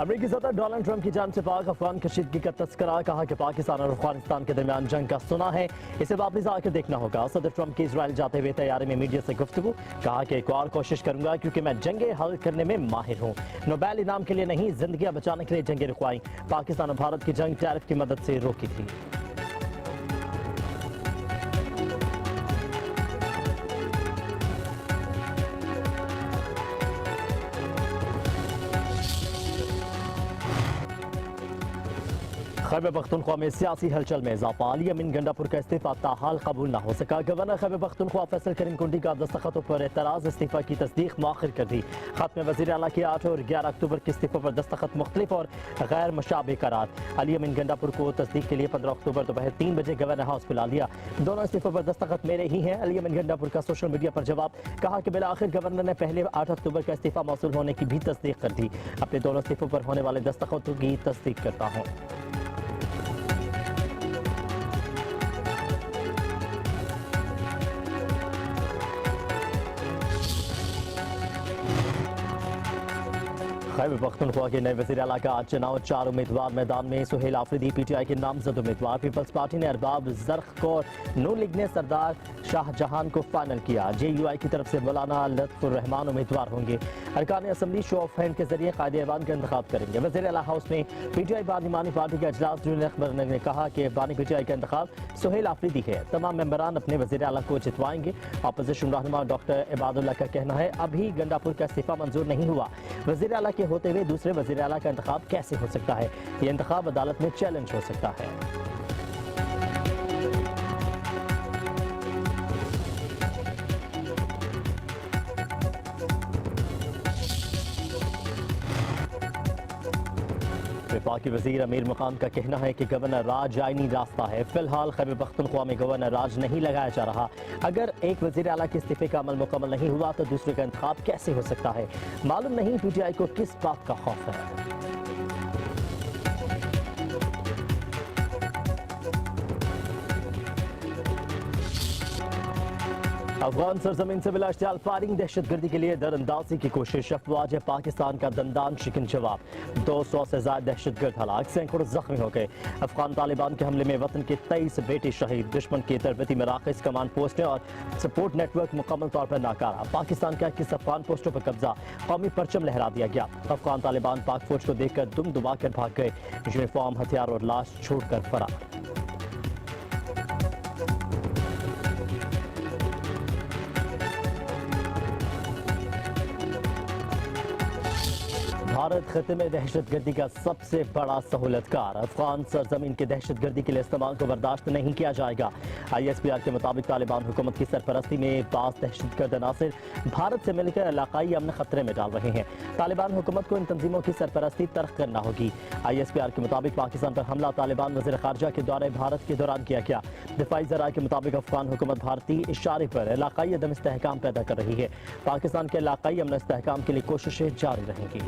अमेरिकी सदर Donald Trump की जानिब से पाक अफगान कशीदगी का तस्करा, कहा कि पाकिस्तान और अफगानिस्तान के दरमियान जंग का सुना है, इसे वापस आकर देखना होगा। सदर ट्रंप की इजराइल जाते हुए तैयारी में मीडिया से गुफ्तगू, कहा कि एक और कोशिश करूंगा क्योंकि मैं जंगे हल करने में माहिर हूँ। नोबेल इनाम के लिए नहीं, जिंदगियां बचाने के लिए जंगे रुकवाई। पाकिस्तान और भारत की जंग टैरिफ की मदद से रोकी थी। खैबर पख्तूनख्वा में सियासी हलचल में इजाफा, अली अमीन गंडापुर का इस्तीफा ताहाल कबूल न हो सका। गवर्नर खैबर पख्तूनख्वा फैसल करीम कुंडी का दस्तखतों पर एतराज, इस्तीफा की तस्दीक मौखर कर दी। खत में वज़ीर आला के 8 और 11 अक्टूबर के इस्तीफों पर दस्तखत मुख्तलिफ और गैर मुशाबे करार। अली अमीन गंडापुर को तस्दीक के लिए 15 अक्टूबर दोपहर 3 बजे गवर्नर हाउस बुला लिया। दोनों इस्तीफों पर दस्तखत मेरे ही हैं। अली अमीन गंडापुर का सोशल मीडिया पर जवाब, कहा कि बिलाखिर गवर्नर ने पहले 8 अक्टूबर का इस्तीफा मौसूल होने की भी तस्दीक कर दी। अपने दोनों इस्तीफों पर होने वाले दस्तखतों की तस्दीक करता हूँ। खैबर पख्तूनख्वा के नए वज़ीर आला का आज चुनाव, 4 उम्मीदवार मैदान में। सुहेल आफरीदी पीटीआई के नामजद उम्मीदवार, पीपल्स पार्टी ने अरबाब ज़र्ख को, नून लीग ने सरदार शाहजहान को फाइनल किया। जेयूआई की तरफ से मौलाना लुत्फुर रहमान उम्मीदवार होंगे। अरकान असम्बली शो ऑफ हैंड के जरिए कायदे ऐवान का इंतखाब करेंगे। वज़ीर आला हाउस में पीटीआई पार्लिमानी पार्टी का इजलास, जुनेद अख्तर ने कहा कि बानी पीटीआई का इंतखाब सुहेल आफरीदी है। तमाम मेंबरान अपने वज़ीर आला को जितवाएंगे। अपोजिशन रहनुमा डॉक्टर इबादुल्लाह का कहना है अभी गंडापुर का इस्तीफा मंजूर नहीं हुआ। वज़ीर आला के होते हुए दूसरे वज़ीर आला का इंतखाब कैसे हो सकता है? ये इंतखाब अदालत में चैलेंज हो सकता है। वफाकी वज़ीर अमीर मकाम का कहना है कि गवर्नर राज आईनी रास्ता है। फिलहाल खैबर पख्तूनख्वा में गवर्नर राज नहीं लगाया जा रहा। अगर एक वज़ीर आला के इस्तीफे का अमल मुकम्मल नहीं हुआ तो दूसरे का इंतखाब कैसे हो सकता है? मालूम नहीं पीटीआई को किस बात का खौफ है। अफगान सरजमीन से बिला इश्तियाल फायरिंग, दहशतगर्दी के लिए दरअंदाजी की कोशिश। अफवाज पाकिस्तान का दंदान शिकन जवाब, 200 से ज्यादा दहशतगर्द हलाक, सैकड़ों जख्मी हो गए। अफगान तालिबान के हमले में वतन के 23 बेटे शहीद। दुश्मन की तरबती मराकज, कमान पोस्टें और सपोर्ट नेटवर्क मुकम्मल तौर पर नाकारा। पाकिस्तान का 21 अफगान पोस्टों पर कब्जा, कौमी परचम लहरा दिया गया। अफगान तालिबान पाक फौज को देखकर दुम दुबा कर भाग गए। यूनिफॉर्म, हथियार और लाश छोड़कर फरार। भारत खत्े में दहशतगर्दी का सबसे बड़ा सहूलतकार। अफगान सरजमीन के दहशतगर्दी के लिए इस्तेमाल को बर्दाश्त नहीं किया जाएगा। ISPR के मुताबिक तालिबान हुकूमत की सरपरस्ती में बास दहशतगर्द अनासिर भारत से मिलकर इलाकाई अमन खतरे में डाल रहे हैं। तालिबान हुकूमत को इन तंजीमों की सरपरस्ती तर्क करना होगी। ISPR के मुताबिक पाकिस्तान पर हमला तालिबान वज़ीर ख़ारजा के दौरे भारत के दौरान किया गया। दिफाई ज़राए के मुताबिक अफगान हुकूमत भारतीय इशारे पर इलाकाई अदम इस्तेहकाम पैदा कर रही है। पाकिस्तान के इलाकाई अमन इस्तेहकाम के लिए कोशिशें जारी रहेंगी।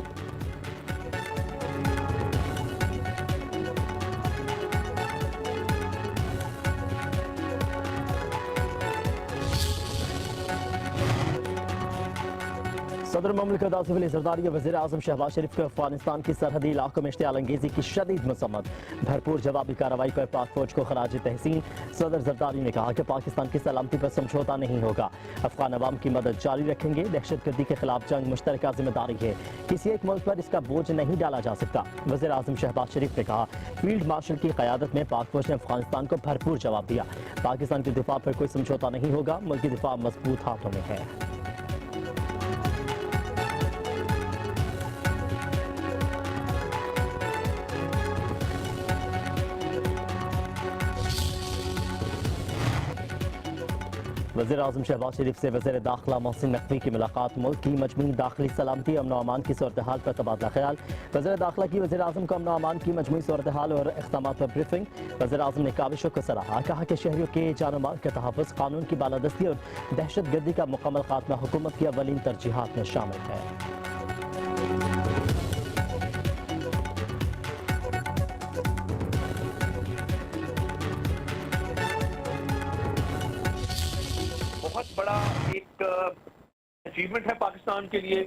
सदर ममलिकत आसिफ अली ज़रदारी, वज़ीर आज़म शहबाज शरीफ को अफगानिस्तान की सरहदी इलाकों में इश्तियाल अंगेजी की शदीद मसम्मत। भरपूर जवाबी कार्रवाई पर पाक फौज को खराज तहसीन। सदर ज़रदारी ने कहा कि पाकिस्तान की सलामती पर समझौता नहीं होगा। अफगान अवाम की मदद जारी रखेंगे। दहशतगर्दी के खिलाफ जंग मुश्तरका जिम्मेदारी है, किसी एक मुल्क पर इसका बोझ नहीं डाला जा सकता। वज़ीर आज़म शहबाज शरीफ ने कहा फील्ड मार्शल की क़यादत में पाक फौज ने अफगानिस्तान को भरपूर जवाब दिया। पाकिस्तान के दिफा पर कोई समझौता नहीं होगा। मुल्की दिफा मजबूत हाथों में है। वज़ीर आज़म शहबाज शरीफ से वज़ीर दाखिला मोहसिन नकवी की मुलाकात। मुल्क की मजमूई दाखिली सलामती, अमन अमान की सूरत हाल पर तबादला ख्याल। वज़ीर दाखिला की वज़ीर आज़म को अमन अमान की मजमूई सूरत हाल और इक़दाम पर ब्रीफिंग। वज़ीर आज़म ने काविशों को सराहा, कहा कि शहरियों के जान माल के तहफ़्फ़ुज़, कानून की बालादस्ती और दहशतगर्दी का मुकम्मल खात्मा हुकूमत की अव्वलीन तरजीहात में शामिल है। बहुत बड़ा एक अचीवमेंट है पाकिस्तान के लिए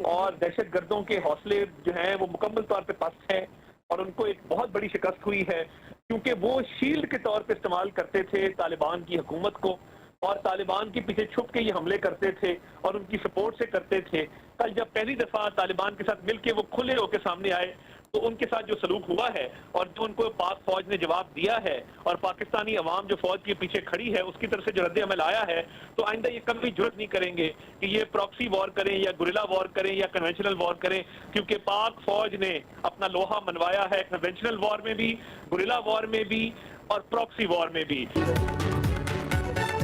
और दहशत गर्दों के हौसले जो हैं वो मुकम्मल तौर पे पस्त हैं और उनको एक बहुत बड़ी शिकस्त हुई है, क्योंकि वो शील्ड के तौर पे इस्तेमाल करते थे तालिबान की हुकूमत को और तालिबान के पीछे छुप के ये हमले करते थे और उनकी सपोर्ट से करते थे। कल जब पहली दफा तालिबान के साथ मिलकर वो खुले होकर सामने आए तो उनके साथ जो सलूक हुआ है और जो उनको पाक फौज ने जवाब दिया है और पाकिस्तानी अवाम जो फौज के पीछे खड़ी है उसकी तरफ से जो रद्द अमल आया है, तो आइंदा ये कभी जुर्त नहीं करेंगे कि ये प्रॉक्सी वॉर करें या गुरिल्ला वॉर करें या कन्वेंशनल वॉर करें, क्योंकि पाक फौज ने अपना लोहा मनवाया है कन्वेंशनल वॉर में भी, गुरिल्ला वॉर में भी और प्रॉक्सी वॉर में भी।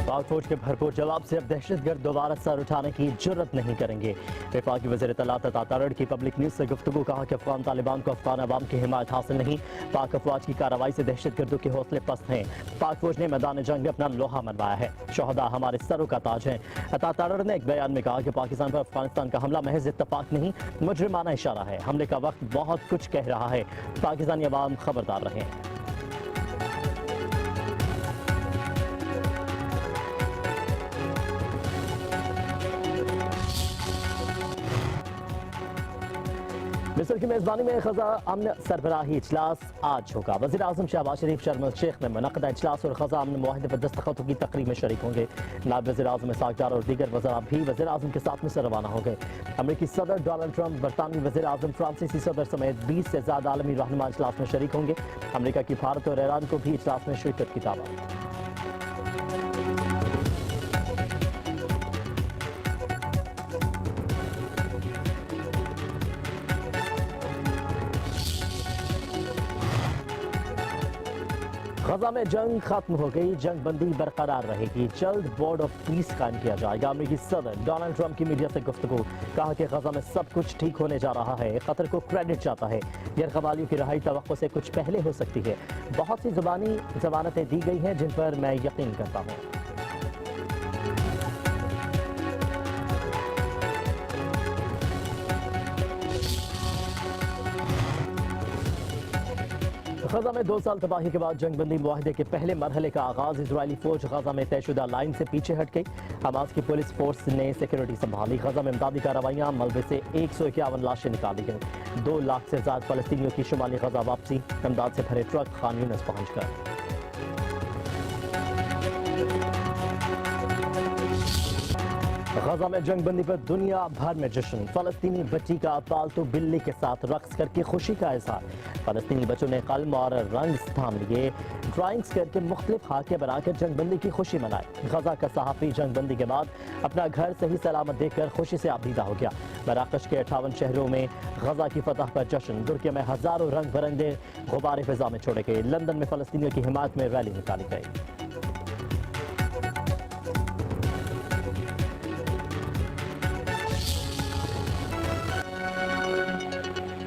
पाक फौज के भरपूर जवाब से अब दहशतगर्द दोबारा सर उठाने की जुर्रत नहीं करेंगे। वफाकी वज़ीर इत्तलात अता तारड़ की पब्लिक न्यूज़ से गुफ्तगू, कहा कि अफगान तालिबान को अफगान अवाम की हिमायत हासिल नहीं, पाक अफवाज की कार्रवाई से दहशतगर्दों के हौसले पस्त हैं। पाक फौज ने मैदान जंग में अपना लोहा मनवाया है, शहदा हमारे सरों का ताज है। अता तारड़ ने एक बयान में कहा कि पाकिस्तान पर अफगानिस्तान का हमला महज इत्तफाक नहीं, मुजरिमाना इशारा है। हमले का वक्त बहुत कुछ कह रहा है, पाकिस्तानी अवाम खबरदार रहें। मिस्र की मेज़बानी में खज़ा अमन सरबराही इजलास आज होगा। वज़ीर आज़म शहबाज शरीफ शर्म शेख में मुनक़दा इजलास और खज़ा अमन मुआहदे पर दस्तखतों की तकरीब में शरीक होंगे। नायब वज़ीर आज़म इसहाक़ डार और दीगर वज़रा भी वज़ीर आज़म के साथ मिस्र रवाना हो गए। अमरीकी सदर डोनाल्ड ट्रंप, बरतानवी वज़ीर आज़म, फ्रांसीसी सदर समेत 20 से ज़्यादा आलमी रहनुमा इजलास में शरीक होंगे। अमरीका की भारत और ईरान को भी इजलास में शिरकत की दावत। गजा में जंग खत्म हो गई, जंग बंदी बरकरार रहेगी, जल्द बोर्ड ऑफ पीस कायम किया जाएगा। अमेरिकी सदर डोनाल्ड ट्रंप की मीडिया से गुफ्तगू, कहा कि गजा में सब कुछ ठीक होने जा रहा है, कतर को क्रेडिट जाता है, गैरकबालियों की रहाई तवक्को से कुछ पहले हो सकती है। बहुत सी जुबानी जमानतें दी गई हैं जिन पर मैं यकीन करता हूँ। गजा में 2 साल तबाही के बाद जंगबंदी मुआहदे के पहले मरहले का आगाज। इजरायली फौज गजा में तयशुदा लाइन से पीछे हट गई। हमास की पुलिस फोर्स ने सिक्योरिटी संभाली। गजा में इमदादी कार्रवाइयां, मलबे से 151 लाशें निकाली गई। 2 लाख से ज्यादा फलस्तीनियों की शुमाली गजा वापसी। इमदाद से भरे ट्रक खान यूनिस पहुंच गए। गजा में जंगबंदी पर दुनिया भर में जश्न। फलस्तीनी बच्ची का पालतू बिल्ली के साथ रक्स करके खुशी का इजहार। फलस्तीनी बच्चों ने कलम और रंग थाम लिए, ड्राइंग्स करके मुख्तलिफ खाके बनाकर जंगबंदी की खुशी मनाई। गजा का सहाफ़ी जंगबंदी के बाद अपना घर सही सलामत देखकर खुशी से आबीदा हो गया। मराकश के 58 शहरों में गजा की फतह पर जश्न। तुर्की में हजारों रंग बिरंगे गुब्बारे फिजा में छोड़े गए। लंदन में फलस्तीनियों की हिमायत में रैली निकाली गई।